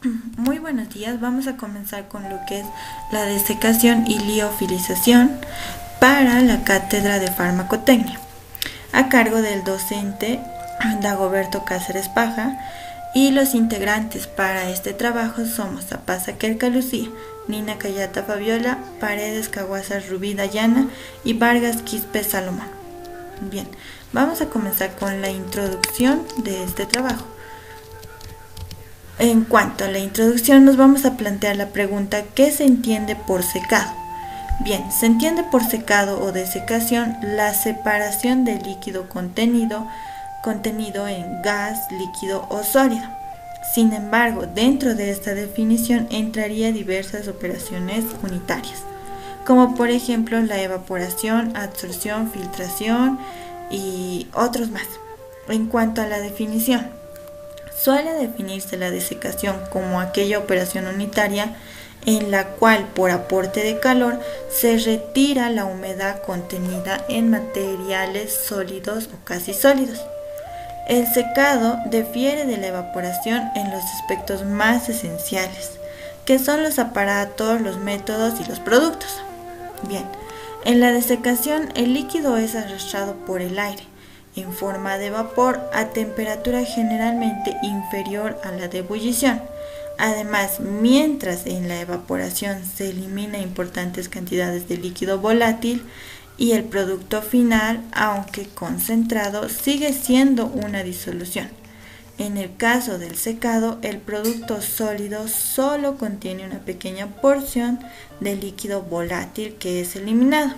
Muy buenos días, vamos a comenzar con lo que es la desecación y liofilización para la cátedra de farmacotecnia, a cargo del docente Dagoberto Cáceres Paja, y los integrantes para este trabajo somos Zapasa Kerka Lucía, Nina Cayata Fabiola, Paredes Caguazas Rubí Dayana y Vargas Quispe Salomón. Bien, vamos a comenzar con la introducción de este trabajo. En cuanto a la introducción, nos vamos a plantear la pregunta: ¿qué se entiende por secado? Bien, se entiende por secado o desecación la separación del líquido contenido en gas, líquido o sólido. Sin embargo, dentro de esta definición entraría diversas operaciones unitarias, como por ejemplo la evaporación, absorción, filtración y otros más. En cuanto a la definición, suele definirse la desecación como aquella operación unitaria en la cual por aporte de calor se retira la humedad contenida en materiales sólidos o casi sólidos. El secado difiere de la evaporación en los aspectos más esenciales, que son los aparatos, los métodos y los productos. Bien, en la desecación el líquido es arrastrado por el aire en forma de vapor a temperatura generalmente inferior a la de ebullición. Además, mientras en la evaporación se elimina importantes cantidades de líquido volátil y el producto final, aunque concentrado, sigue siendo una disolución. En el caso del secado, el producto sólido solo contiene una pequeña porción de líquido volátil que es eliminado,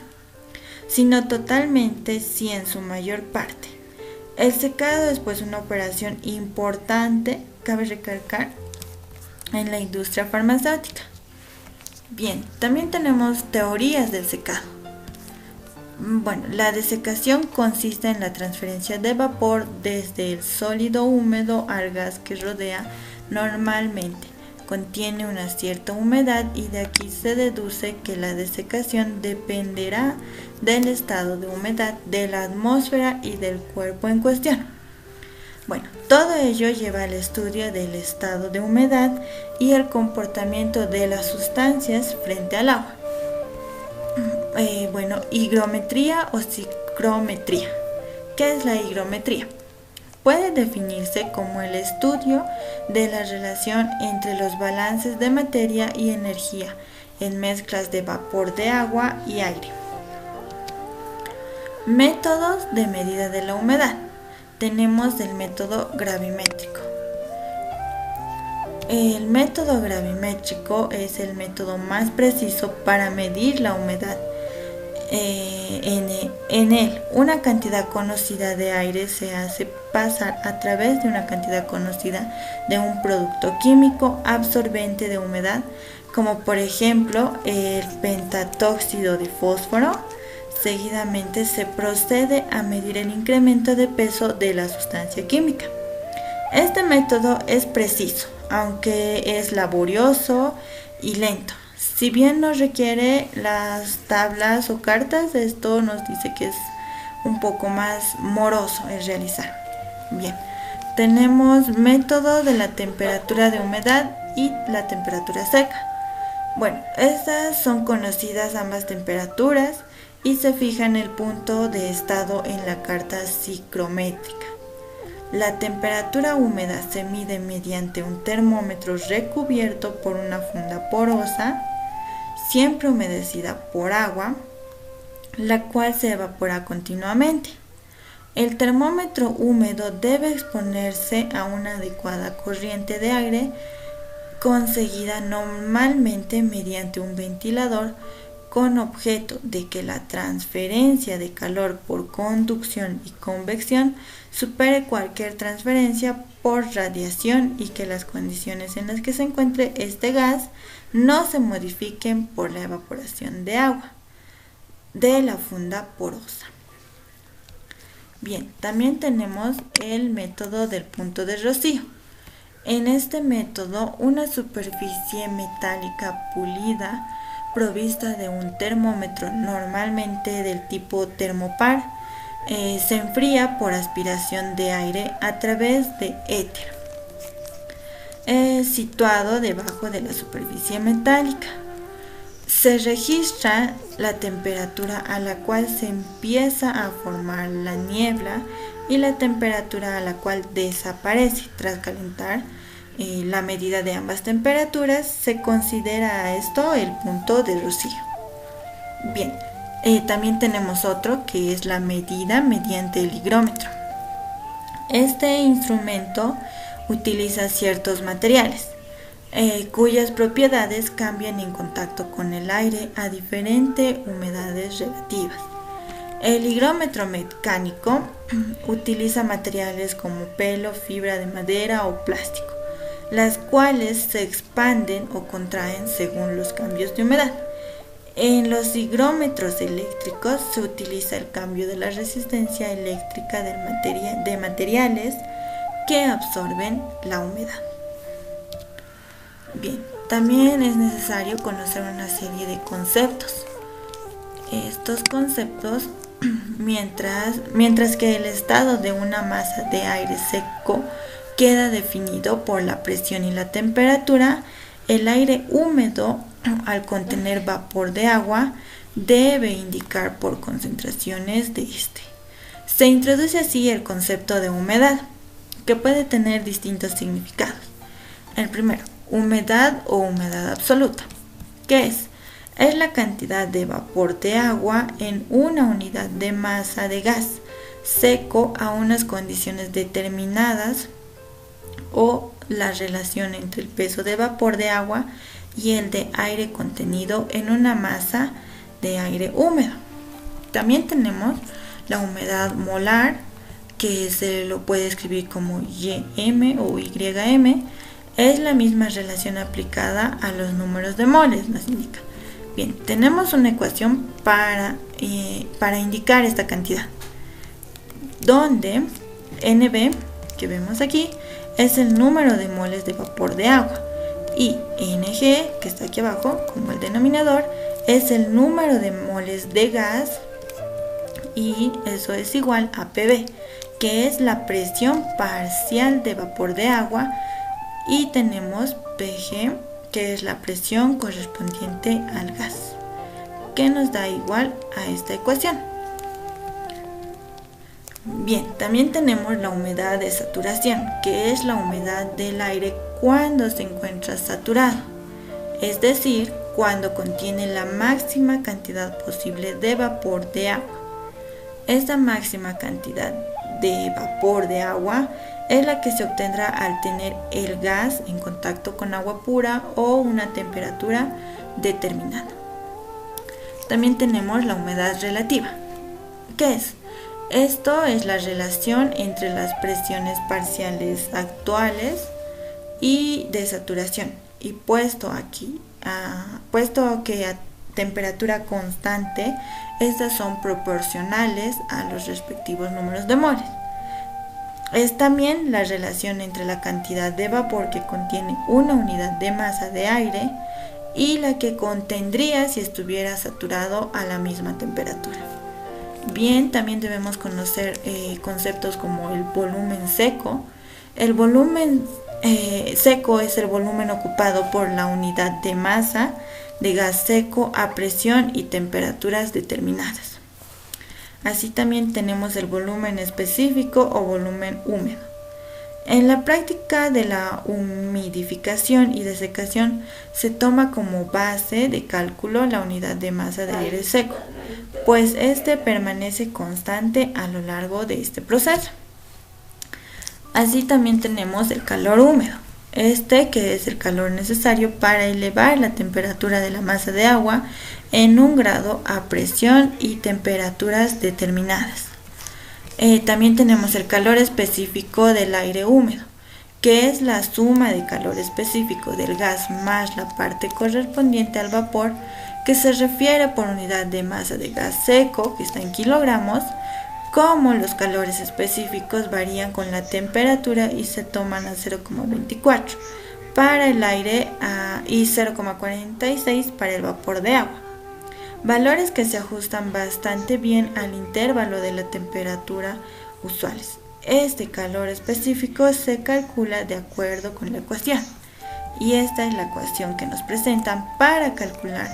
sino totalmente si en su mayor parte. El secado es pues una operación importante, cabe recalcar, en la industria farmacéutica. Bien, también tenemos teorías del secado. Bueno, la desecación consiste en la transferencia de vapor desde el sólido húmedo al gas que rodea. Normalmente contiene una cierta humedad y de aquí se deduce que la desecación dependerá del estado de humedad de la atmósfera y del cuerpo en cuestión. Bueno, todo ello lleva al estudio del estado de humedad y el comportamiento de las sustancias frente al agua. Higrometría o psicometría. ¿Qué es la higrometría? Puede definirse como el estudio de la relación entre los balances de materia y energía en mezclas de vapor de agua y aire. Métodos de medida de la humedad. Tenemos el método gravimétrico. El método gravimétrico es el método más preciso para medir la humedad. En él, una cantidad conocida de aire se hace pasar a través de una cantidad conocida de un producto químico absorbente de humedad, como por ejemplo el pentatóxido de fósforo. Seguidamente se procede a medir el incremento de peso de la sustancia química. Este método es preciso, aunque es laborioso y lento. Si bien no requiere las tablas o cartas, esto nos dice que es un poco más moroso el realizar. Bien, tenemos método de la temperatura de humedad y la temperatura seca. Bueno, estas son conocidas ambas temperaturas y se fija en el punto de estado en la carta psicométrica. La temperatura húmeda se mide mediante un termómetro recubierto por una funda porosa, siempre humedecida por agua, la cual se evapora continuamente. El termómetro húmedo debe exponerse a una adecuada corriente de aire, conseguida normalmente mediante un ventilador, con objeto de que la transferencia de calor por conducción y convección supere cualquier transferencia por radiación y que las condiciones en las que se encuentre este gas no se modifiquen por la evaporación de agua de la funda porosa. Bien, también tenemos el método del punto de rocío. En este método, una superficie metálica pulida provista de un termómetro, normalmente del tipo termopar, se enfría por aspiración de aire a través de éter. situado debajo de la superficie metálica. Se registra la temperatura a la cual se empieza a formar la niebla y la temperatura a la cual desaparece. Tras calentar la medida de ambas temperaturas, se considera esto el punto de rocío. Bien, también tenemos otro que es la medida mediante el higrómetro. Este instrumento utiliza ciertos materiales cuyas propiedades cambian en contacto con el aire a diferentes humedades relativas. El higrómetro mecánico utiliza materiales como pelo, fibra de madera o plástico, las cuales se expanden o contraen según los cambios de humedad. En los higrómetros eléctricos se utiliza el cambio de la resistencia eléctrica de materiales que absorben la humedad. Bien, también es necesario conocer una serie de conceptos. Estos conceptos, mientras que el estado de una masa de aire seco queda definido por la presión y la temperatura, el aire húmedo, al contener vapor de agua, debe indicar por concentraciones de este. Se introduce así el concepto de humedad, que puede tener distintos significados. El primero, humedad o humedad absoluta. ¿Qué es? Es la cantidad de vapor de agua en una unidad de masa de gas seco a unas condiciones determinadas, o la relación entre el peso de vapor de agua y el de aire contenido en una masa de aire húmedo. También tenemos la humedad molar, que se lo puede escribir como YM o YM. Es la misma relación aplicada a los números de moles, nos indica. Bien, tenemos una ecuación para indicar esta cantidad, donde NB, que vemos aquí, es el número de moles de vapor de agua, y Ng, que está aquí abajo como el denominador, es el número de moles de gas, y eso es igual a Pb, que es la presión parcial de vapor de agua, y tenemos Pg, que es la presión correspondiente al gas, que nos da igual a esta ecuación. Bien, también tenemos la humedad de saturación, que es la humedad del aire cuando se encuentra saturado, es decir, cuando contiene la máxima cantidad posible de vapor de agua. Esta máxima cantidad de vapor de agua es la que se obtendrá al tener el gas en contacto con agua pura o una temperatura determinada. También tenemos la humedad relativa. ¿Qué es? Esto es la relación entre las presiones parciales actuales y de saturación, y puesto que a temperatura constante, estas son proporcionales a los respectivos números de moles. Es también la relación entre la cantidad de vapor que contiene una unidad de masa de aire y la que contendría si estuviera saturado a la misma temperatura. Bien, también debemos conocer conceptos como el volumen seco. El volumen seco es el volumen ocupado por la unidad de masa de gas seco a presión y temperaturas determinadas. Así también tenemos el volumen específico o volumen húmedo. En la práctica de la humidificación y desecación se toma como base de cálculo la unidad de masa de aire seco, pues este permanece constante a lo largo de este proceso. Así también tenemos el calor húmedo, que es el calor necesario para elevar la temperatura de la masa de agua en 1 grado a presión y temperaturas determinadas. También tenemos el calor específico del aire húmedo, que es la suma de calor específico del gas más la parte correspondiente al vapor, que se refiere por unidad de masa de gas seco, que está en kilogramos. Como los calores específicos varían con la temperatura y se toman a 0,24 para el aire y 0,46 para el vapor de agua. Valores que se ajustan bastante bien al intervalo de la temperatura usuales. Este calor específico se calcula de acuerdo con la ecuación. Y esta es la ecuación que nos presentan para calcular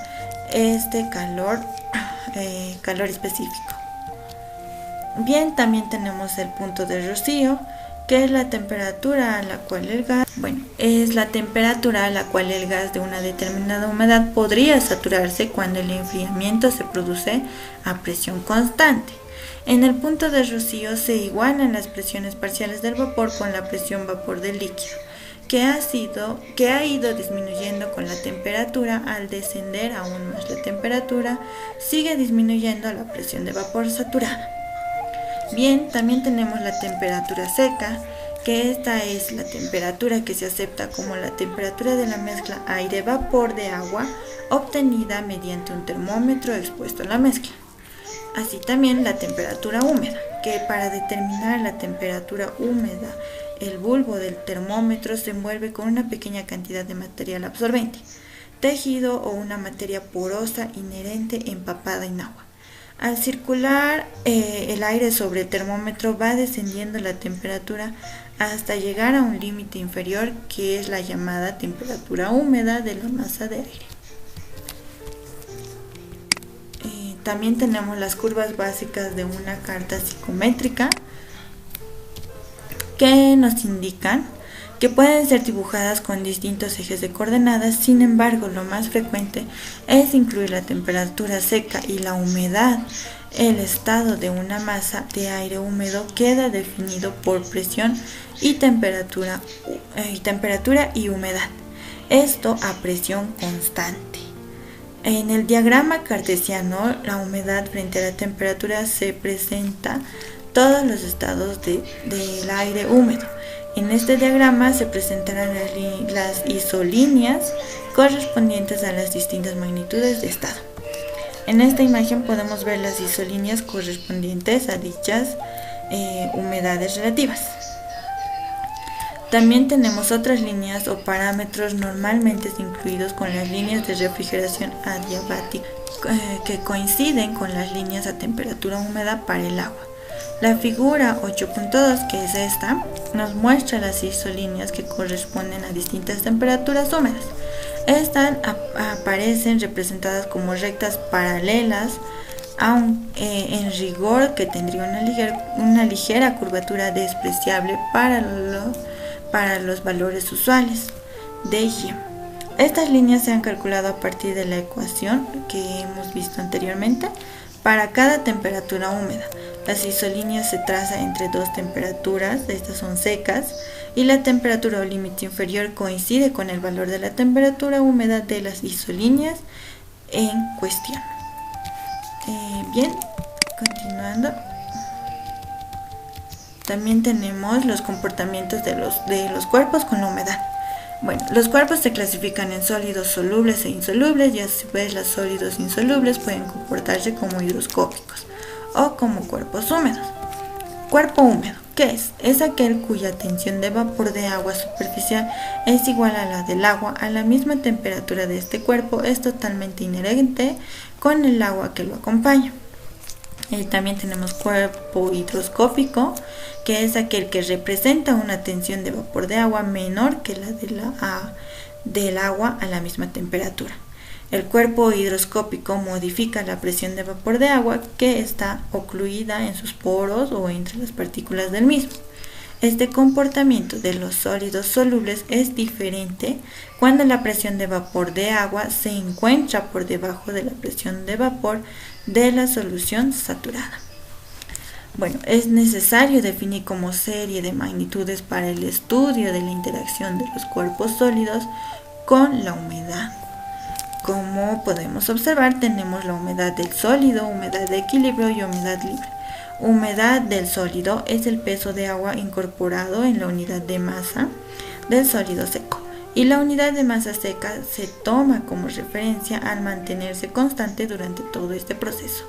este calor específico. Bien, también tenemos el punto de rocío, que es la temperatura a la cual el gas, es la temperatura a la cual el gas de una determinada humedad podría saturarse cuando el enfriamiento se produce a presión constante. En el punto de rocío se igualan las presiones parciales del vapor con la presión vapor del líquido, que ha ido disminuyendo con la temperatura. Al descender aún más la temperatura, sigue disminuyendo la presión de vapor saturada. Bien, también tenemos la temperatura seca, que esta es la temperatura que se acepta como la temperatura de la mezcla aire-vapor de agua obtenida mediante un termómetro expuesto a la mezcla. Así también la temperatura húmeda, que para determinar la temperatura húmeda, el bulbo del termómetro se envuelve con una pequeña cantidad de material absorbente, tejido o una materia porosa inherente empapada en agua. Al circular el aire sobre el termómetro va descendiendo la temperatura hasta llegar a un límite inferior, que es la llamada temperatura húmeda de la masa de aire. También tenemos las curvas básicas de una carta psicométrica, que nos indican que pueden ser dibujadas con distintos ejes de coordenadas. Sin embargo, lo más frecuente es incluir la temperatura seca y la humedad. El estado de una masa de aire húmedo queda definido por presión y temperatura y humedad. Esto a presión constante. En el diagrama cartesiano, la humedad frente a la temperatura se presenta todos los estados del aire húmedo. En este diagrama se presentarán las isolíneas correspondientes a las distintas magnitudes de estado. En esta imagen podemos ver las isolíneas correspondientes a dichas humedades relativas. También tenemos otras líneas o parámetros normalmente incluidos con las líneas de refrigeración adiabática, que coinciden con las líneas a temperatura húmeda para el agua. La figura 8.2, que es esta, nos muestra las isolíneas que corresponden a distintas temperaturas húmedas. Estas aparecen representadas como rectas paralelas, aunque en rigor que tendría una ligera curvatura despreciable para los valores usuales de y. Estas líneas se han calculado a partir de la ecuación que hemos visto anteriormente para cada temperatura húmeda. Las isolíneas se trazan entre dos temperaturas, estas son secas, y la temperatura o límite inferior coincide con el valor de la temperatura húmeda de las isolíneas en cuestión. Bien, continuando. También tenemos los comportamientos de los cuerpos con la humedad. Bueno, los cuerpos se clasifican en sólidos solubles e insolubles, y a su vez los sólidos insolubles pueden comportarse como higroscópicos o como cuerpos húmedos. Cuerpo húmedo, ¿qué es? Es aquel cuya tensión de vapor de agua superficial es igual a la del agua a la misma temperatura de este cuerpo, es totalmente inherente con el agua que lo acompaña. También tenemos cuerpo hidroscópico, que es aquel que representa una tensión de vapor de agua menor que la del agua a la misma temperatura. El cuerpo hidroscópico modifica la presión de vapor de agua que está ocluida en sus poros o entre las partículas del mismo. Este comportamiento de los sólidos solubles es diferente cuando la presión de vapor de agua se encuentra por debajo de la presión de vapor de la solución saturada. Bueno, es necesario definir como serie de magnitudes para el estudio de la interacción de los cuerpos sólidos con la humedad. Como podemos observar, tenemos la humedad del sólido, humedad de equilibrio y humedad libre. Humedad del sólido es el peso de agua incorporado en la unidad de masa del sólido seco, y la unidad de masa seca se toma como referencia al mantenerse constante durante todo este proceso.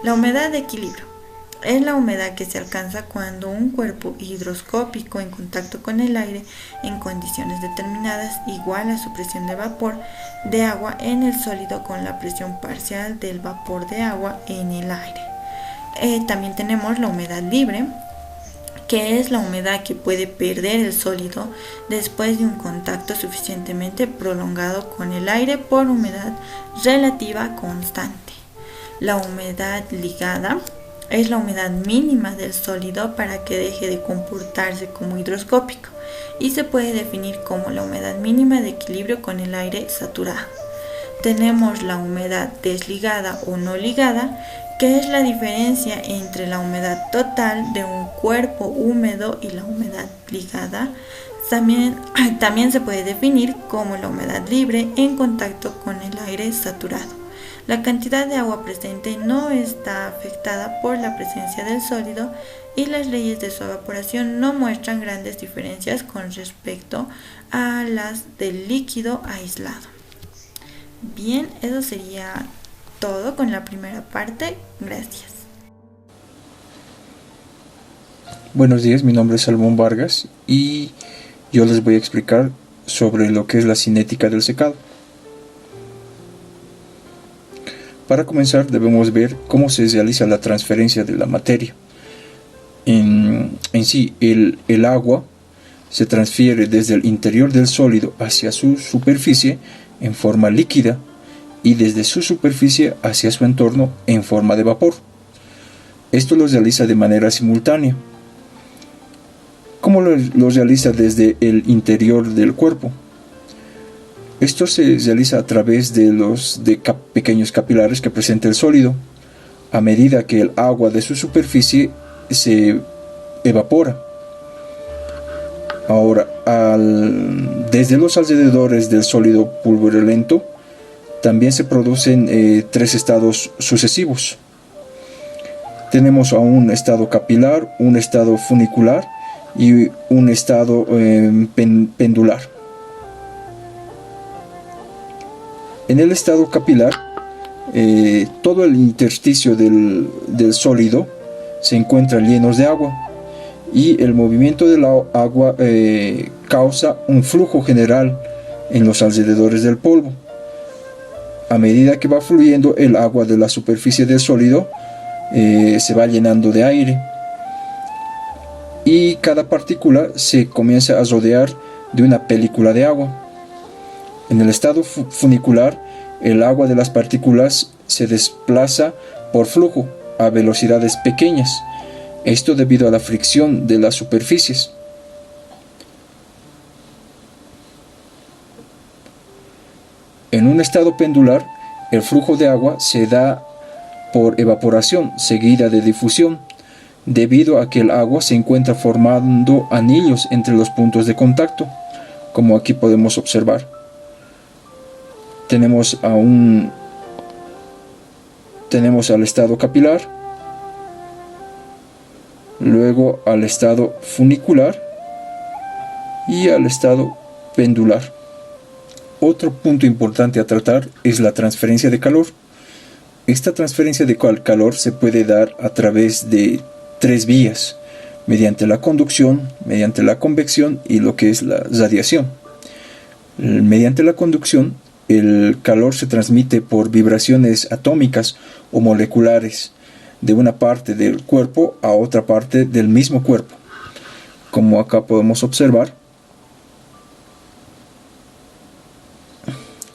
La humedad de equilibrio es la humedad que se alcanza cuando un cuerpo hidroscópico en contacto con el aire en condiciones determinadas iguala a su presión de vapor de agua en el sólido con la presión parcial del vapor de agua en el aire. También tenemos la humedad libre, que es la humedad que puede perder el sólido después de un contacto suficientemente prolongado con el aire por humedad relativa constante. La humedad ligada es la humedad mínima del sólido para que deje de comportarse como higroscópico y se puede definir como la humedad mínima de equilibrio con el aire saturado. Tenemos la humedad desligada o no ligada, que es la diferencia entre la humedad total de un cuerpo húmedo y la humedad ligada. También se puede definir como la humedad libre en contacto con el aire saturado. La cantidad de agua presente no está afectada por la presencia del sólido y las leyes de su evaporación no muestran grandes diferencias con respecto a las del líquido aislado. Bien, eso sería todo con la primera parte. Gracias. Buenos días, mi nombre es Salmón Vargas y yo les voy a explicar sobre lo que es la cinética del secado. Para comenzar debemos ver cómo se realiza la transferencia de la materia. En sí, el agua se transfiere desde el interior del sólido hacia su superficie en forma líquida y desde su superficie hacia su entorno en forma de vapor. Esto lo realiza de manera simultánea. ¿Cómo lo realiza desde el interior del cuerpo? Esto se realiza a través de los pequeños capilares que presenta el sólido, a medida que el agua de su superficie se evapora. Ahora, desde los alrededores del sólido pulverulento, también se producen tres estados sucesivos. Tenemos a un estado capilar, un estado funicular y un estado pendular. En el estado capilar, todo el intersticio del sólido se encuentra lleno de agua y el movimiento del agua causa un flujo general en los alrededores del polvo. A medida que va fluyendo el agua de la superficie del sólido, se va llenando de aire y cada partícula se comienza a rodear de una película de agua. En el estado funicular, el agua de las partículas se desplaza por flujo a velocidades pequeñas, esto debido a la fricción de las superficies. En un estado pendular, el flujo de agua se da por evaporación seguida de difusión, debido a que el agua se encuentra formando anillos entre los puntos de contacto, como aquí podemos observar. Tenemos al estado capilar, luego al estado funicular y al estado pendular. Otro punto importante a tratar es la transferencia de calor. Esta transferencia de calor se puede dar a través de tres vías: mediante la conducción, mediante la convección y lo que es la radiación. Mediante la conducción, el calor se transmite por vibraciones atómicas o moleculares de una parte del cuerpo a otra parte del mismo cuerpo, como acá podemos observar.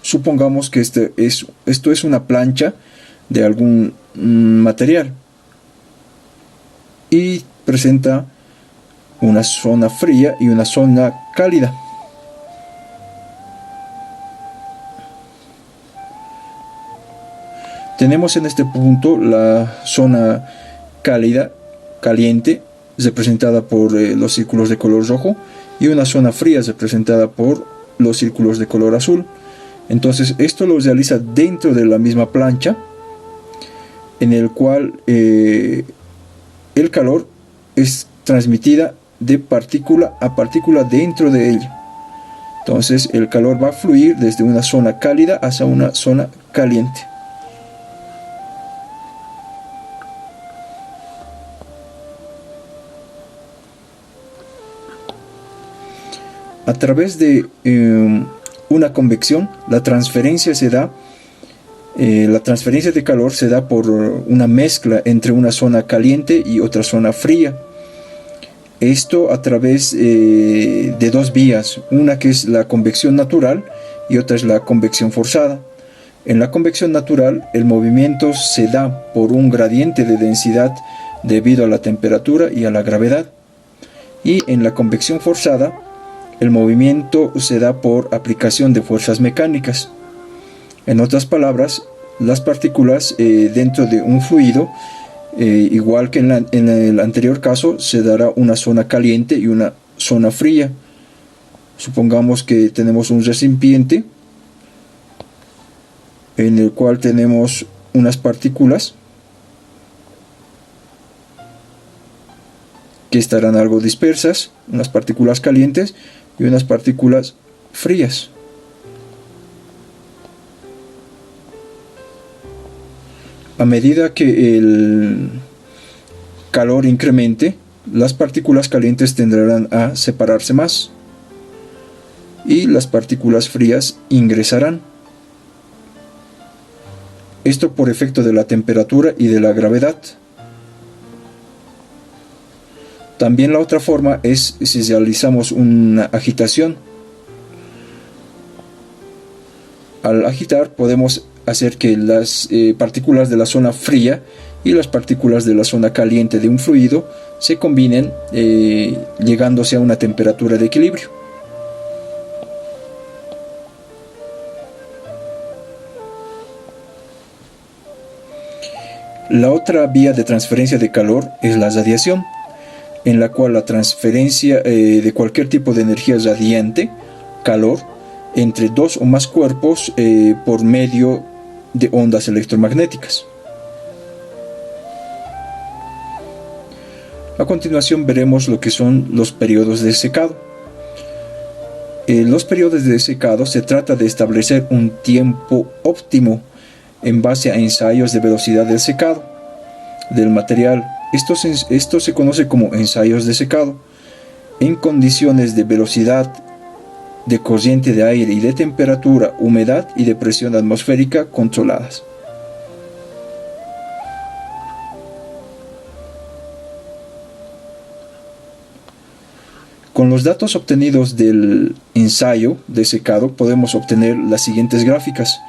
Supongamos que esto es una plancha de algún material y presenta una zona fría y una zona cálida. Tenemos en este punto la zona cálida, caliente, representada por los círculos de color rojo, y una zona fría representada por los círculos de color azul. Entonces esto lo realiza dentro de la misma plancha, en el cual el calor es transmitida de partícula a partícula dentro de ella. Entonces el calor va a fluir desde una zona cálida hacia una zona caliente. A través de una convección, la transferencia de calor se da por una mezcla entre una zona caliente y otra zona fría. Esto a través de dos vías, una que es la convección natural y otra es la convección forzada. En la convección natural el movimiento se da por un gradiente de densidad debido a la temperatura y a la gravedad. Y en la convección forzada el movimiento se da por aplicación de fuerzas mecánicas. En otras palabras, las partículas dentro de un fluido, igual que en el anterior caso, se dará una zona caliente y una zona fría. Supongamos que tenemos un recipiente en el cual tenemos unas partículas que estarán algo dispersas, unas partículas calientes y unas partículas frías. A medida que el calor incremente, las partículas calientes tenderán a separarse más y las partículas frías ingresarán. Esto por efecto de la temperatura y de la gravedad. También la otra forma es si realizamos una agitación. Al agitar podemos hacer que las partículas de la zona fría y las partículas de la zona caliente de un fluido se combinen, llegándose a una temperatura de equilibrio. La otra vía de transferencia de calor es la radiación, en la cual la transferencia de cualquier tipo de energía radiante, calor, entre dos o más cuerpos por medio de ondas electromagnéticas. A continuación veremos lo que son los periodos de secado. Los periodos de secado se trata de establecer un tiempo óptimo en base a ensayos de velocidad del secado del material. Esto se conoce como ensayos de secado en condiciones de velocidad, de corriente de aire y de temperatura, humedad y de presión atmosférica controladas. Con los datos obtenidos del ensayo de secado podemos obtener las siguientes gráficas.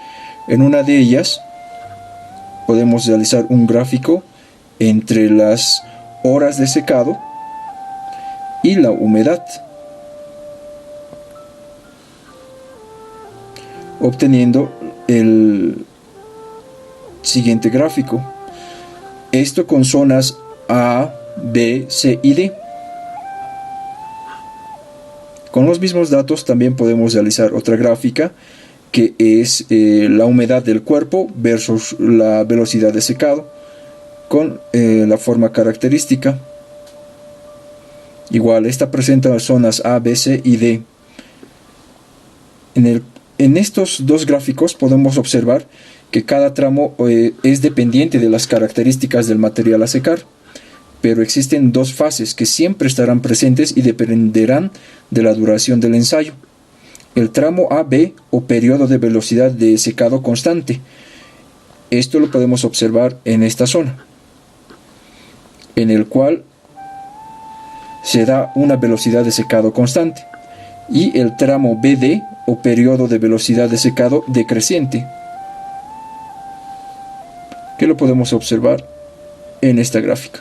En una de ellas podemos realizar un gráfico entre las horas de secado y la humedad, obteniendo el siguiente gráfico. Esto con zonas A, B, C y D. Con los mismos datos también podemos realizar otra gráfica que es la humedad del cuerpo versus la velocidad de secado con la forma característica. Igual, esta presenta las zonas A, B, C y D. En estos dos gráficos podemos observar que cada tramo es dependiente de las características del material a secar, pero existen dos fases que siempre estarán presentes y dependerán de la duración del ensayo. El tramo AB o periodo de velocidad de secado constante. Esto lo podemos observar en esta zona, en el cual se da una velocidad de secado constante, y el tramo BD o periodo de velocidad de secado decreciente, que lo podemos observar en esta gráfica.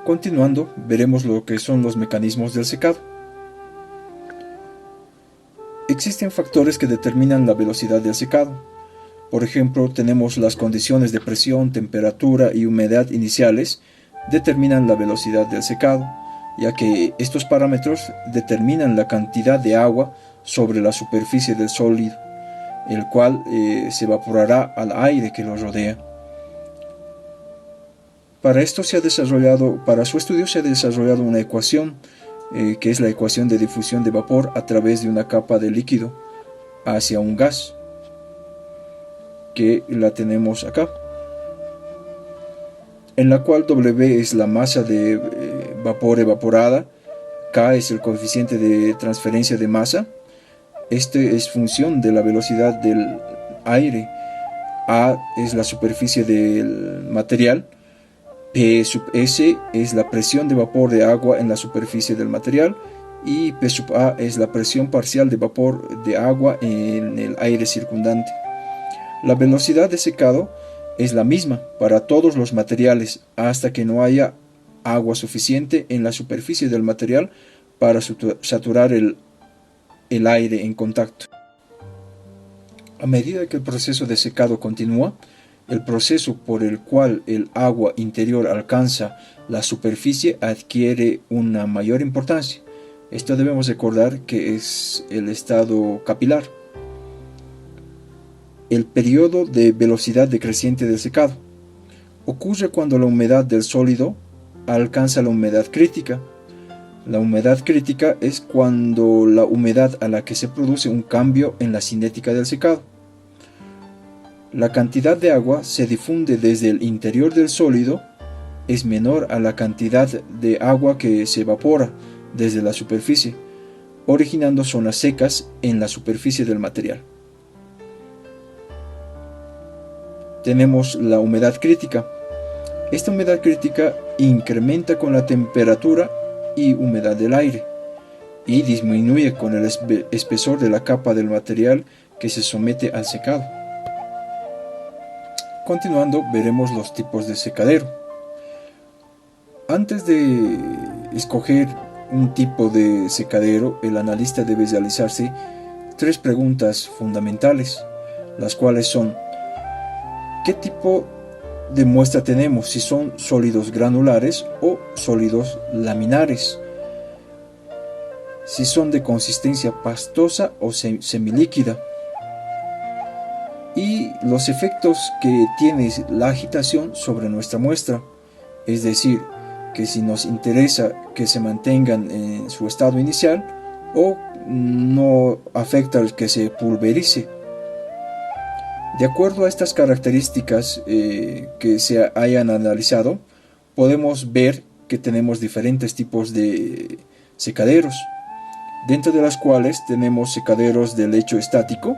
Continuando, veremos lo que son los mecanismos del secado. Existen factores que determinan la velocidad del secado. Por ejemplo, tenemos las condiciones de presión, temperatura y humedad iniciales determinan la velocidad del secado, ya que estos parámetros determinan la cantidad de agua sobre la superficie del sólido, el cual se evaporará al aire que lo rodea. Para su estudio se ha desarrollado una ecuación que es la ecuación de difusión de vapor a través de una capa de líquido hacia un gas, que la tenemos acá, en la cual W es la masa de vapor evaporada, K es el coeficiente de transferencia de masa, este es función de la velocidad del aire, A es la superficie del material, P sub S es la presión de vapor de agua en la superficie del material y P sub A es la presión parcial de vapor de agua en el aire circundante. La velocidad de secado es la misma para todos los materiales hasta que no haya agua suficiente en la superficie del material para saturar el aire en contacto. A medida que el proceso de secado continúa, el proceso por el cual el agua interior alcanza la superficie adquiere una mayor importancia. Esto debemos recordar que es el estado capilar. El periodo de velocidad decreciente del secado ocurre cuando la humedad del sólido alcanza la humedad crítica. La humedad crítica es cuando la humedad a la que se produce un cambio en la cinética del secado. La cantidad de agua se difunde desde el interior del sólido es menor a la cantidad de agua que se evapora desde la superficie, originando zonas secas en la superficie del material. Tenemos la humedad crítica. Esta humedad crítica incrementa con la temperatura y humedad del aire y disminuye con el espesor de la capa del material que se somete al secado. Continuando, veremos los tipos de secadero. Antes de escoger un tipo de secadero, el analista debe realizarse 3 preguntas fundamentales, las cuales son: ¿qué tipo de muestra tenemos? Si son sólidos granulares o sólidos laminares, si son de consistencia pastosa o semilíquida, y los efectos que tiene la agitación sobre nuestra muestra, es decir, que si nos interesa que se mantengan en su estado inicial o no afecta al que se pulverice. De acuerdo a estas características que se hayan analizado, podemos ver que tenemos diferentes tipos de secaderos, dentro de las cuales tenemos secaderos de lecho estático,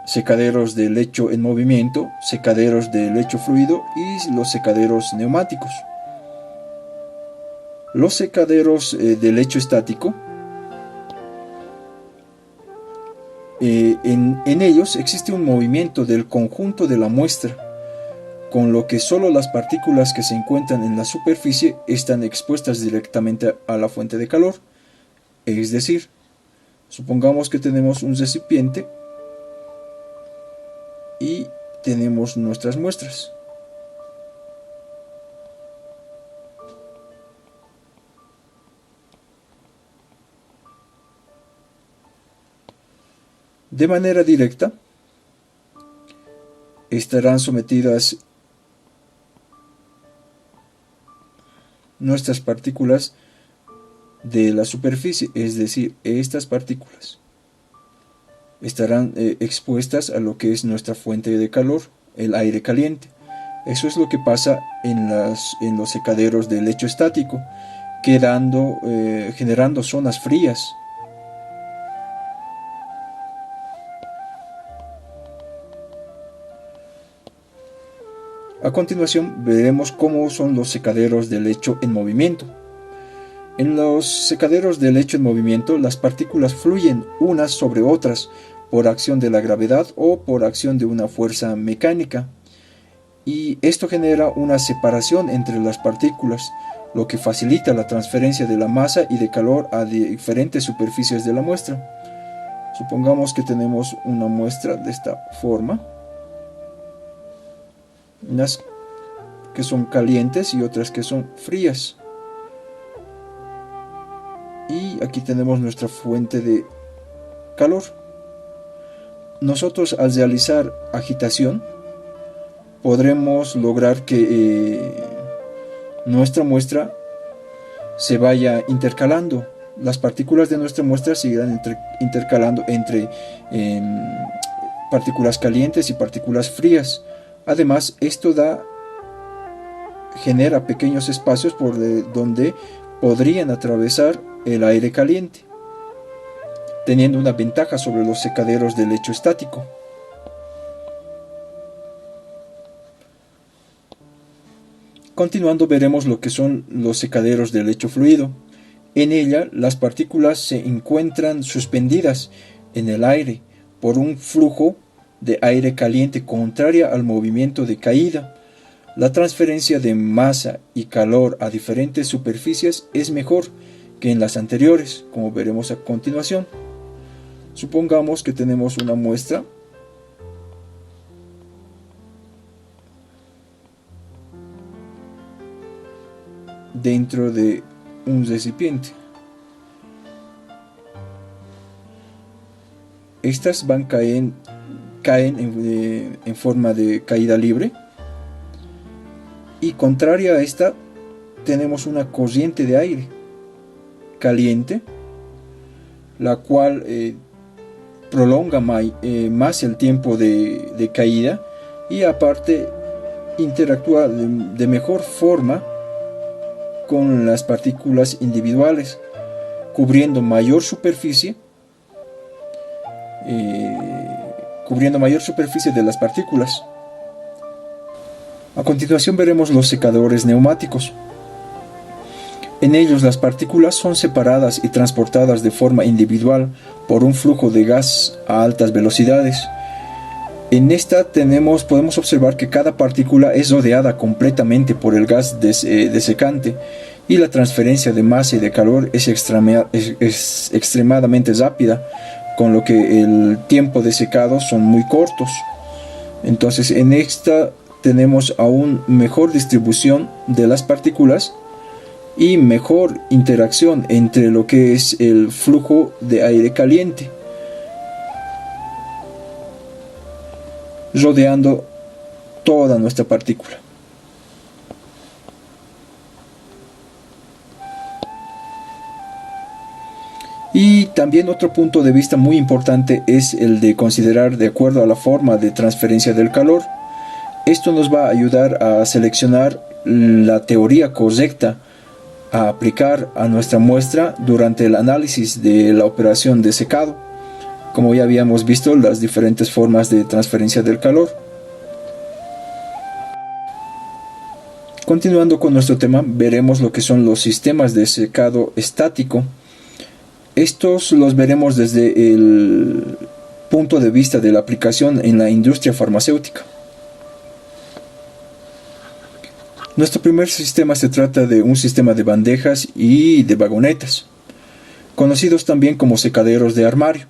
secaderos de lecho en movimiento, secaderos de lecho fluido y los secaderos neumáticos. Los secaderos de lecho estático, en ellos existe un movimiento del conjunto de la muestra, con lo que solo las partículas que se encuentran en la superficie están expuestas directamente a la fuente de calor. Es decir, supongamos que tenemos un recipiente y tenemos nuestras muestras. De manera directa, estarán sometidas nuestras partículas de la superficie, es decir, estas partículas estarán expuestas a lo que es nuestra fuente de calor, el aire caliente. Eso es lo que pasa en los secaderos de lecho estático, generando zonas frías. A continuación veremos cómo son los secaderos de lecho en movimiento. En los secaderos de lecho en movimiento, las partículas fluyen unas sobre otras por acción de la gravedad o por acción de una fuerza mecánica, y esto genera una separación entre las partículas, lo que facilita la transferencia de la masa y de calor a diferentes superficies de la muestra. Supongamos que tenemos una muestra de esta forma, unas que son calientes y otras que son frías. Y aquí tenemos nuestra fuente de calor. Nosotros, al realizar agitación, podremos lograr que nuestra muestra se vaya intercalando. Las partículas de nuestra muestra se irán intercalando entre partículas calientes y partículas frías. Además, esto genera pequeños espacios por donde podrían atravesar el aire caliente, teniendo una ventaja sobre los secaderos de lecho estático. Continuando veremos lo que son los secaderos de lecho fluido. En ella las partículas se encuentran suspendidas en el aire por un flujo de aire caliente contraria al movimiento de caída. La transferencia de masa y calor a diferentes superficies es mejor que en las anteriores, como veremos a continuación. Supongamos que tenemos una muestra dentro de un recipiente. Estas caen en forma de caída libre, y contraria a esta tenemos una corriente de aire caliente, la cual prolonga más el tiempo de caída, y aparte interactúa de mejor forma con las partículas individuales, cubriendo mayor superficie de las partículas. A continuación veremos los secadores neumáticos. En ellos las partículas son separadas y transportadas de forma individual por un flujo de gas a altas velocidades. En esta podemos observar que cada partícula es rodeada completamente por el gas desecante, y la transferencia de masa y de calor es extremadamente rápida, con lo que el tiempo de secado son muy cortos. Entonces en esta tenemos aún mejor distribución de las partículas y mejor interacción entre lo que es el flujo de aire caliente, rodeando toda nuestra partícula. Y también otro punto de vista muy importante es el de considerar de acuerdo a la forma de transferencia del calor. Esto nos va a ayudar a seleccionar la teoría correcta a aplicar a nuestra muestra durante el análisis de la operación de secado. Como ya habíamos visto, las diferentes formas de transferencia del calor. Continuando con nuestro tema, veremos lo que son los sistemas de secado estático. Estos los veremos desde el punto de vista de la aplicación en la industria farmacéutica. Nuestro primer sistema se trata de un sistema de bandejas y de vagonetas, conocidos también como secaderos de armario,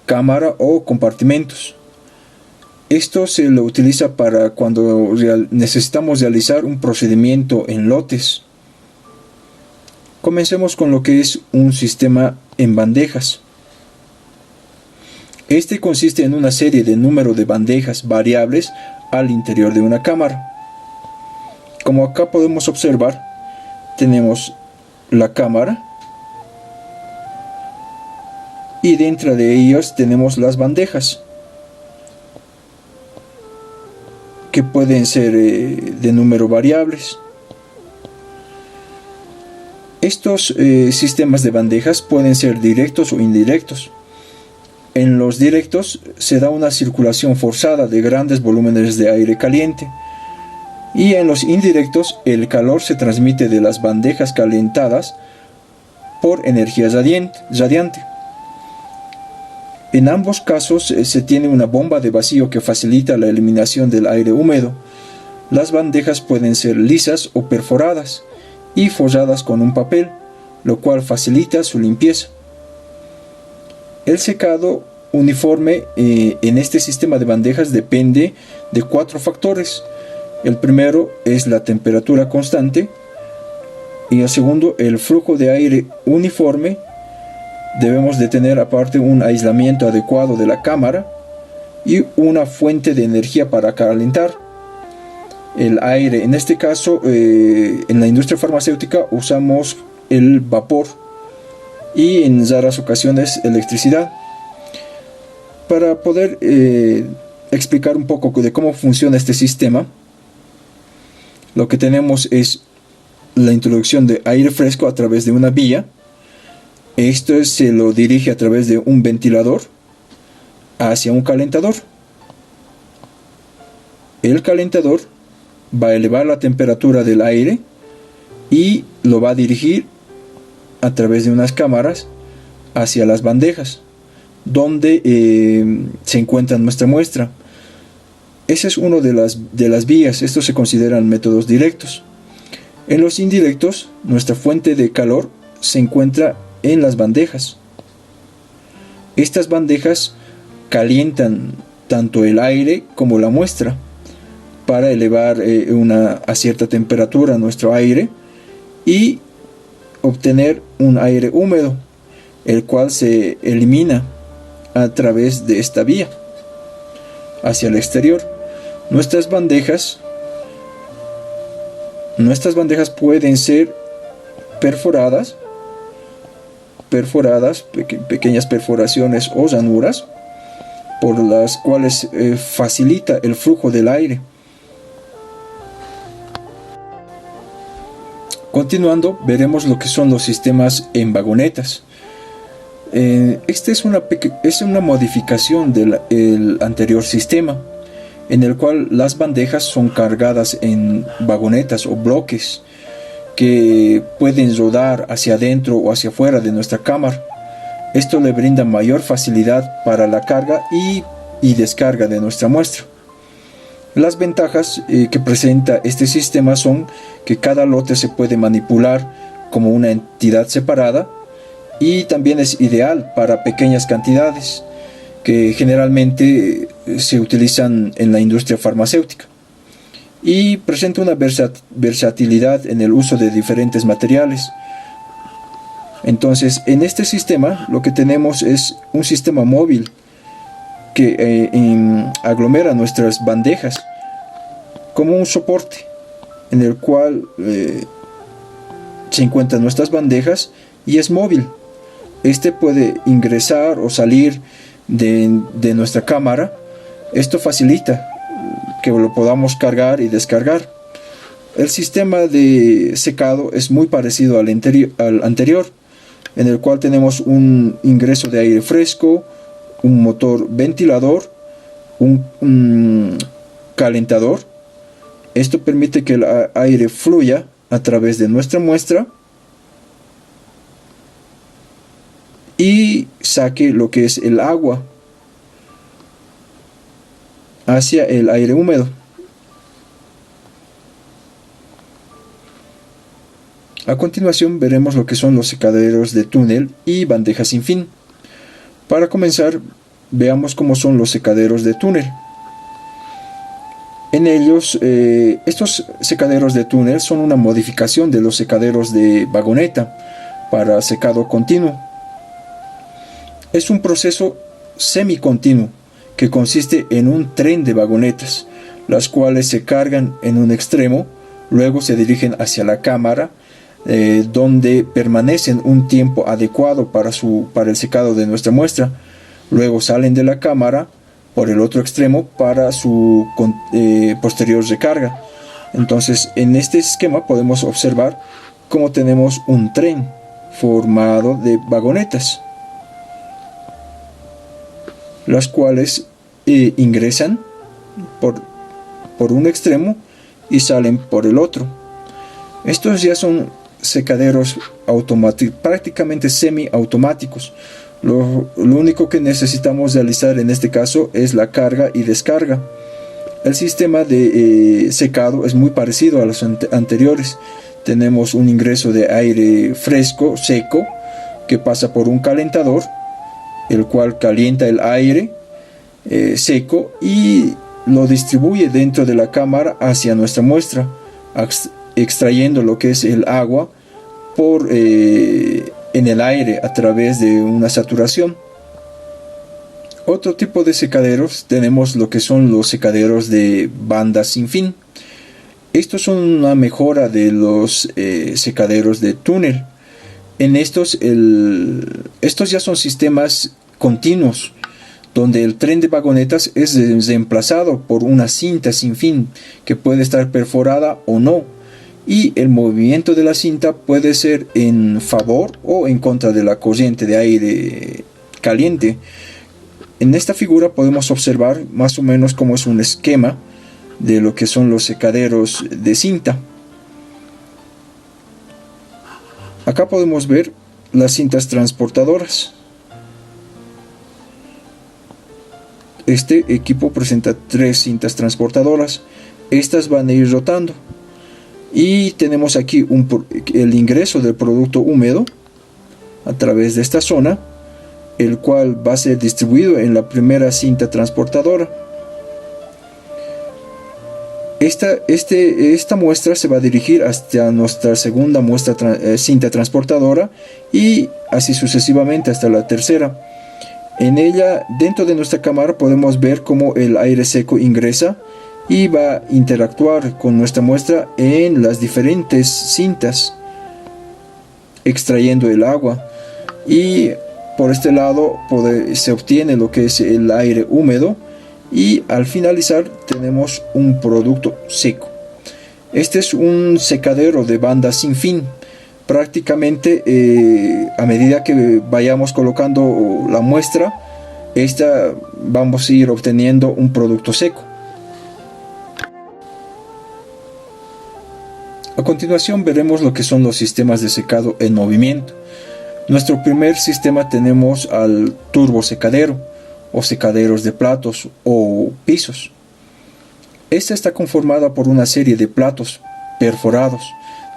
cámara o compartimentos. Esto se lo utiliza para cuando necesitamos realizar un procedimiento en lotes. Comencemos con lo que es un sistema en bandejas. Este consiste en una serie de número de bandejas variables al interior de una cámara. Como acá podemos observar, tenemos la cámara y dentro de ellas tenemos las bandejas, que pueden ser de número variables. Estos sistemas de bandejas pueden ser directos o indirectos. En los directos se da una circulación forzada de grandes volúmenes de aire caliente, y en los indirectos el calor se transmite de las bandejas calentadas por energía radiante. En ambos casos se tiene una bomba de vacío que facilita la eliminación del aire húmedo. Las bandejas pueden ser lisas o perforadas y forradas con un papel, lo cual facilita su limpieza. El secado uniforme en este sistema de bandejas depende de 4 factores. El primero es la temperatura constante, y el segundo, el flujo de aire uniforme. Debemos de tener aparte un aislamiento adecuado de la cámara y una fuente de energía para calentar el aire. En este caso, en la industria farmacéutica usamos el vapor y en raras ocasiones electricidad. Para poder explicar un poco de cómo funciona este sistema, lo que tenemos es la introducción de aire fresco a través de una vía. Esto se lo dirige a través de un ventilador hacia un calentador. El calentador va a elevar la temperatura del aire y lo va a dirigir a través de unas cámaras hacia las bandejas donde se encuentra nuestra muestra. Esa es una de las vías. Estos se consideran métodos directos. En los indirectos, nuestra fuente de calor se encuentra en las bandejas. Estas bandejas calientan tanto el aire como la muestra para elevar a cierta temperatura nuestro aire y obtener un aire húmedo, el cual se elimina a través de esta vía hacia el exterior. Nuestras bandejas pueden ser perforadas, pequeñas perforaciones o ranuras, por las cuales facilita el flujo del aire. Continuando, veremos lo que son los sistemas en vagonetas. Esta es una modificación del anterior sistema, en el cual las bandejas son cargadas en vagonetas o bloques que pueden rodar hacia adentro o hacia afuera de nuestra cámara. Esto le brinda mayor facilidad para la carga y descarga de nuestra muestra. Las ventajas que presenta este sistema son que cada lote se puede manipular como una entidad separada y también es ideal para pequeñas cantidades que generalmente se utilizan en la industria farmacéutica, y presenta una versatilidad en el uso de diferentes materiales. Entonces, en este sistema lo que tenemos es un sistema móvil que aglomera nuestras bandejas como un soporte en el cual se encuentran nuestras bandejas y es móvil. Este puede ingresar o salir de nuestra cámara. Esto facilita que lo podamos cargar y descargar. El sistema de secado es muy parecido al anterior, en el cual tenemos un ingreso de aire fresco, un motor ventilador, un calentador. Esto permite que el aire fluya a través de nuestra muestra y saque lo que es el agua hacia el aire húmedo. A continuación veremos lo que son los secaderos de túnel y bandejas sin fin. Para comenzar, veamos cómo son los secaderos de túnel. En ellos, estos secaderos de túnel son una modificación de los secaderos de vagoneta para secado continuo. Es un proceso semicontinuo que consiste en un tren de vagonetas, las cuales se cargan en un extremo, luego se dirigen hacia la cámara, donde permanecen un tiempo adecuado para el secado de nuestra muestra. Luego salen de la cámara por el otro extremo para su posterior recarga. Entonces, en este esquema podemos observar cómo tenemos un tren formado de vagonetas, las cuales ingresan por un extremo y salen por el otro. Estos ya son secaderos prácticamente semiautomáticos. Lo único que necesitamos realizar en este caso es la carga y descarga. El sistema de secado es muy parecido a los anteriores. Tenemos un ingreso de aire fresco, seco, que pasa por un calentador, el cual calienta el aire seco y lo distribuye dentro de la cámara hacia nuestra muestra, extrayendo lo que es el agua en el aire a través de una saturación. Otro tipo de secaderos tenemos lo que son los secaderos de banda sin fin. Estos son una mejora de los secaderos de túnel. En estos ya son sistemas continuos, donde el tren de vagonetas es reemplazado por una cinta sin fin que puede estar perforada o no, y el movimiento de la cinta puede ser en favor o en contra de la corriente de aire caliente. En esta figura podemos observar más o menos cómo es un esquema de lo que son los secaderos de cinta. Acá podemos ver las cintas transportadoras. Este equipo presenta 3 cintas transportadoras. Estas van a ir rotando. Y tenemos aquí el ingreso del producto húmedo a través de esta zona, el cual va a ser distribuido en la primera cinta transportadora. Esta muestra se va a dirigir hasta nuestra segunda cinta transportadora y así sucesivamente hasta la tercera. En ella, dentro de nuestra cámara, podemos ver cómo el aire seco ingresa y va a interactuar con nuestra muestra en las diferentes cintas, extrayendo el agua. Y por este lado se obtiene lo que es el aire húmedo, y al finalizar tenemos un producto seco. Este es un secadero de banda sin fin. Prácticamente a medida que vayamos colocando la muestra, vamos a ir obteniendo un producto seco. A continuación veremos lo que son los sistemas de secado en movimiento. Nuestro primer sistema tenemos al turbo secadero, o secaderos de platos o pisos. Esta está conformada por una serie de platos perforados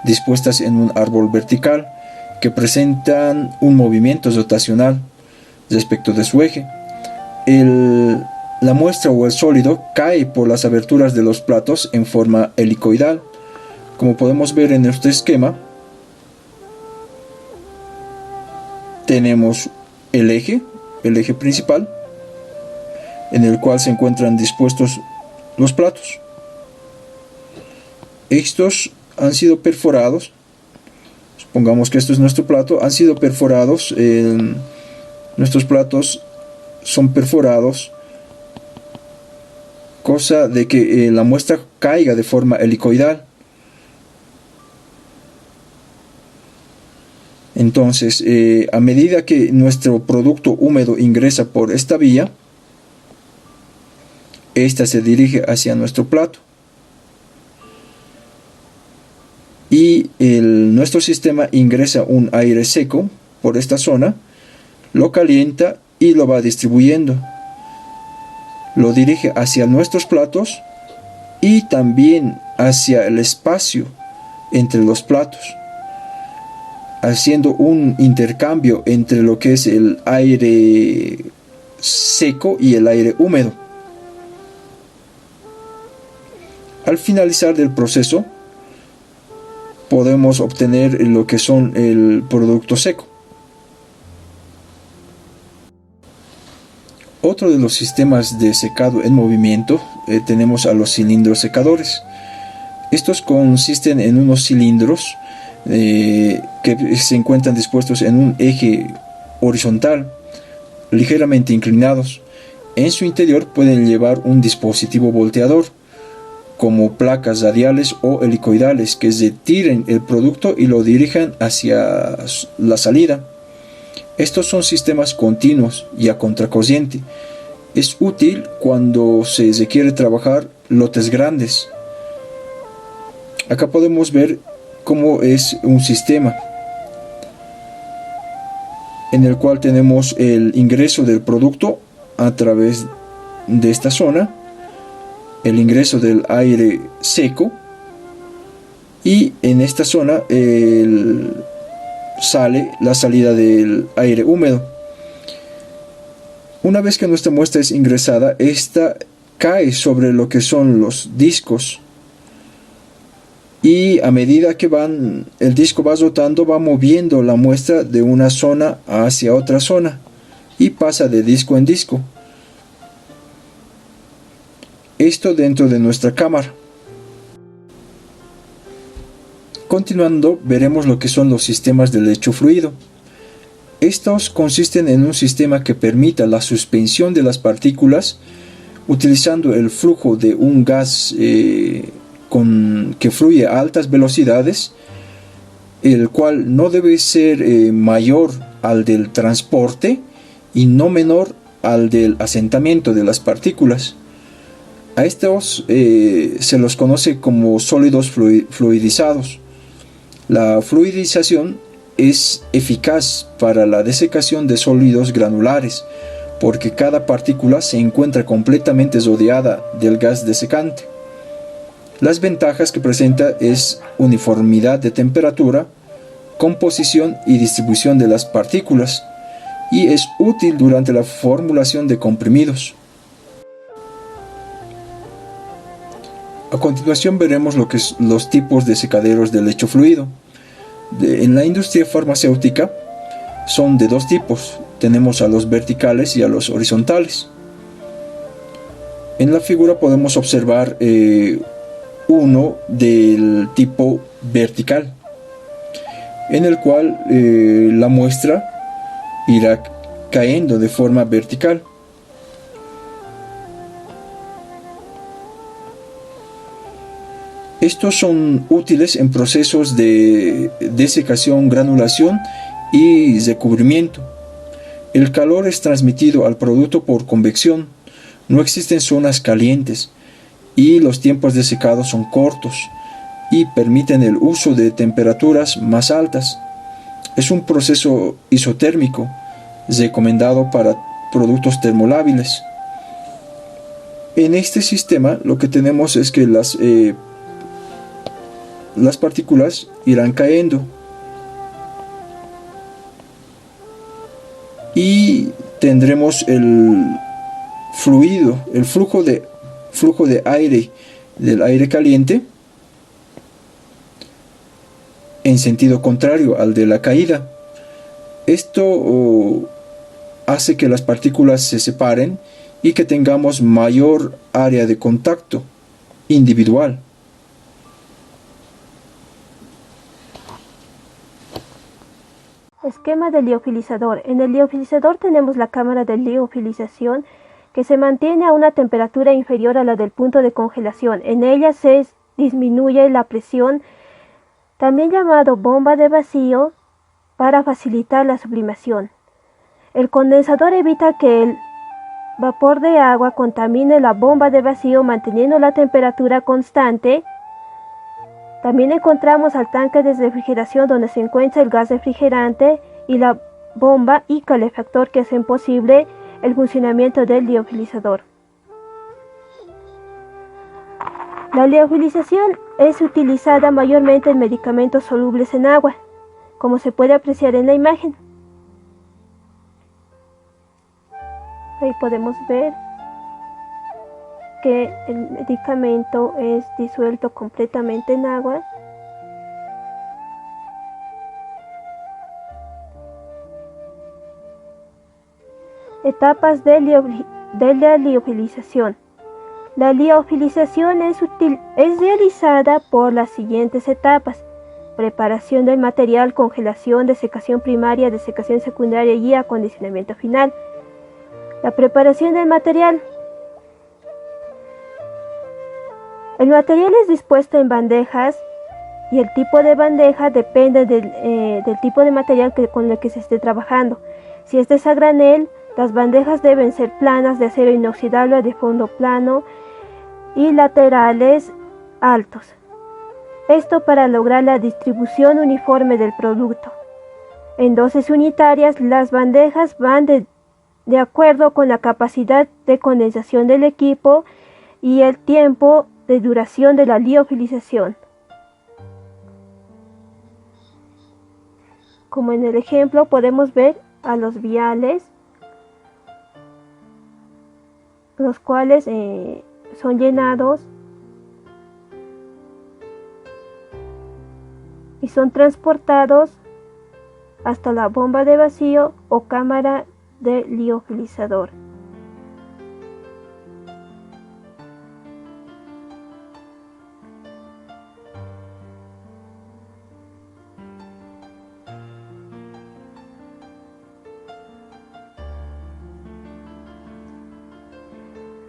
dispuestas en un árbol vertical que presentan un movimiento rotacional respecto de su eje. La muestra o el sólido cae por las aberturas de los platos en forma helicoidal. Como podemos ver en este esquema, tenemos el eje principal, en el cual se encuentran dispuestos los platos. Estos han sido perforados. Supongamos que esto es nuestro plato. Han sido perforados. Nuestros platos son perforados, cosa de que la muestra caiga de forma helicoidal. Entonces, a medida que nuestro producto húmedo ingresa por esta vía, esta se dirige hacia nuestro plato y nuestro sistema ingresa un aire seco por esta zona, lo calienta y lo va distribuyendo. Lo dirige hacia nuestros platos y también hacia el espacio entre los platos, haciendo un intercambio entre lo que es el aire seco y el aire húmedo. Al finalizar del proceso, podemos obtener lo que son el producto seco. Otro de los sistemas de secado en movimiento tenemos a los cilindros secadores. Estos consisten en unos cilindros que se encuentran dispuestos en un eje horizontal, ligeramente inclinados. En su interior pueden llevar un dispositivo volteador, como placas radiales o helicoidales, que retiren el producto y lo dirijan hacia la salida. Estos son sistemas continuos y a contracorriente. Es útil cuando se requiere trabajar lotes grandes. Acá podemos ver cómo es un sistema en el cual tenemos el ingreso del producto a través de esta zona, el ingreso del aire seco, y en esta zona sale la salida del aire húmedo. Una vez que nuestra muestra es ingresada, esta cae sobre lo que son los discos, y a medida que el disco va rotando, va moviendo la muestra de una zona hacia otra zona y pasa de disco en disco. Esto dentro de nuestra cámara. Continuando, veremos lo que son los sistemas de lecho fluido. Estos consisten en un sistema que permita la suspensión de las partículas utilizando el flujo de un gas que fluye a altas velocidades, el cual no debe ser mayor al del transporte y no menor al del asentamiento de las partículas. A estos se los conoce como sólidos fluidizados. La fluidización es eficaz para la desecación de sólidos granulares, porque cada partícula se encuentra completamente rodeada del gas desecante. Las ventajas que presenta es uniformidad de temperatura, composición y distribución de las partículas, y es útil durante la formulación de comprimidos. A continuación veremos lo que son los tipos de secaderos de lecho fluido. En la industria farmacéutica son de dos tipos. Tenemos a los verticales y a los horizontales. En la figura podemos observar uno del tipo vertical, en el cual la muestra irá cayendo de forma vertical. Estos son útiles en procesos de desecación, granulación y recubrimiento. El calor es transmitido al producto por convección. No existen zonas calientes y los tiempos de secado son cortos y permiten el uso de temperaturas más altas. Es un proceso isotérmico recomendado para productos termolábiles. En este sistema lo que tenemos es que las partículas irán cayendo y tendremos el flujo de aire del aire caliente en sentido contrario al de la caída. Esto hace que las partículas se separen y que tengamos mayor área de contacto individual. Esquema del liofilizador. En el liofilizador tenemos la cámara de liofilización que se mantiene a una temperatura inferior a la del punto de congelación. En ella se disminuye la presión, también llamado bomba de vacío, para facilitar la sublimación. El condensador evita que el vapor de agua contamine la bomba de vacío manteniendo la temperatura constante. También encontramos al tanque de refrigeración donde se encuentra el gas refrigerante y la bomba y calefactor que hacen posible el funcionamiento del liofilizador. La liofilización es utilizada mayormente en medicamentos solubles en agua, como se puede apreciar en la imagen. Ahí podemos ver que el medicamento es disuelto completamente en agua. Etapas de la liofilización. La liofilización es realizada por las siguientes etapas: preparación del material, congelación, desecación primaria, desecación secundaria y acondicionamiento final. La preparación del material. El material es dispuesto en bandejas y el tipo de bandeja depende del tipo de material con el que se esté trabajando. Si este es a granel, las bandejas deben ser planas de acero inoxidable de fondo plano y laterales altos. Esto para lograr la distribución uniforme del producto. En dosis unitarias, las bandejas van de acuerdo con la capacidad de condensación del equipo y el tiempo de duración de la liofilización. Como en el ejemplo podemos ver a los viales, los cuales son llenados y son transportados hasta la bomba de vacío o cámara de liofilizador.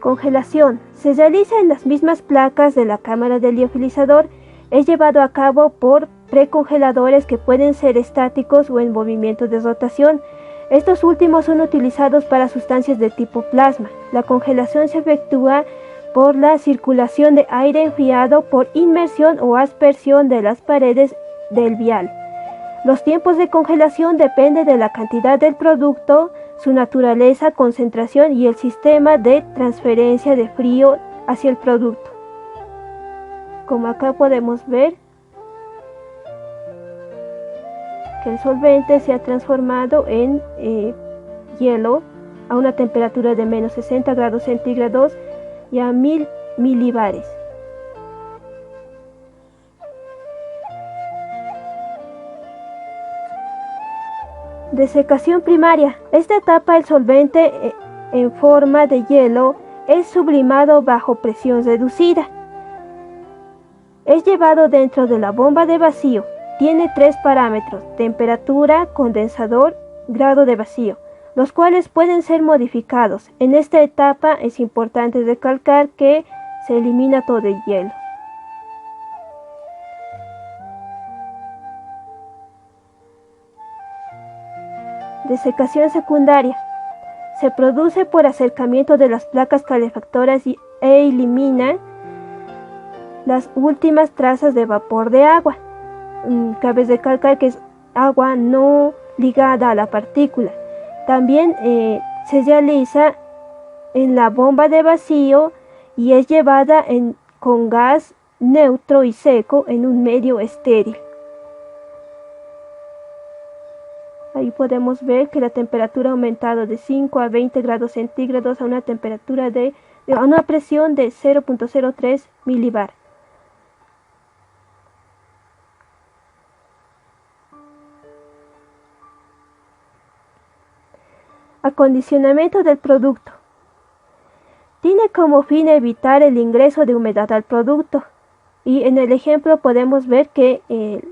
Congelación. Se realiza en las mismas placas de la cámara del liofilizador. Es llevado a cabo por precongeladores que pueden ser estáticos o en movimiento de rotación. Estos últimos son utilizados para sustancias de tipo plasma. La congelación se efectúa por la circulación de aire enfriado por inmersión o aspersión de las paredes del vial. Los tiempos de congelación dependen de la cantidad del producto, su naturaleza, concentración y el sistema de transferencia de frío hacia el producto. Como acá podemos ver que el solvente se ha transformado en hielo a una temperatura de menos 60 grados centígrados y a 1000 milibares. Desecación primaria. Esta etapa el solvente en forma de hielo es sublimado bajo presión reducida. Es llevado dentro de la bomba de vacío. Tiene 3 parámetros: temperatura, condensador, grado de vacío, los cuales pueden ser modificados. En esta etapa es importante recalcar que se elimina todo el hielo. Desecación secundaria. Se produce por acercamiento de las placas calefactoras e elimina las últimas trazas de vapor de agua. Cabe recalcar que es agua no ligada a la partícula. También se realiza en la bomba de vacío y es llevada con gas neutro y seco en un medio estéril. Ahí podemos ver que la temperatura ha aumentado de 5 a 20 grados centígrados a una temperatura a una presión de 0.03 milibar. Acondicionamiento del producto. Tiene como fin evitar el ingreso de humedad al producto. Y en el ejemplo podemos ver que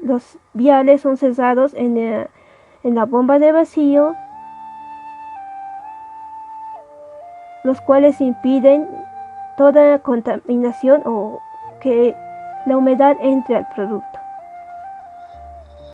los viales son cerrados en la bomba de vacío, los cuales impiden toda contaminación o que la humedad entre al producto.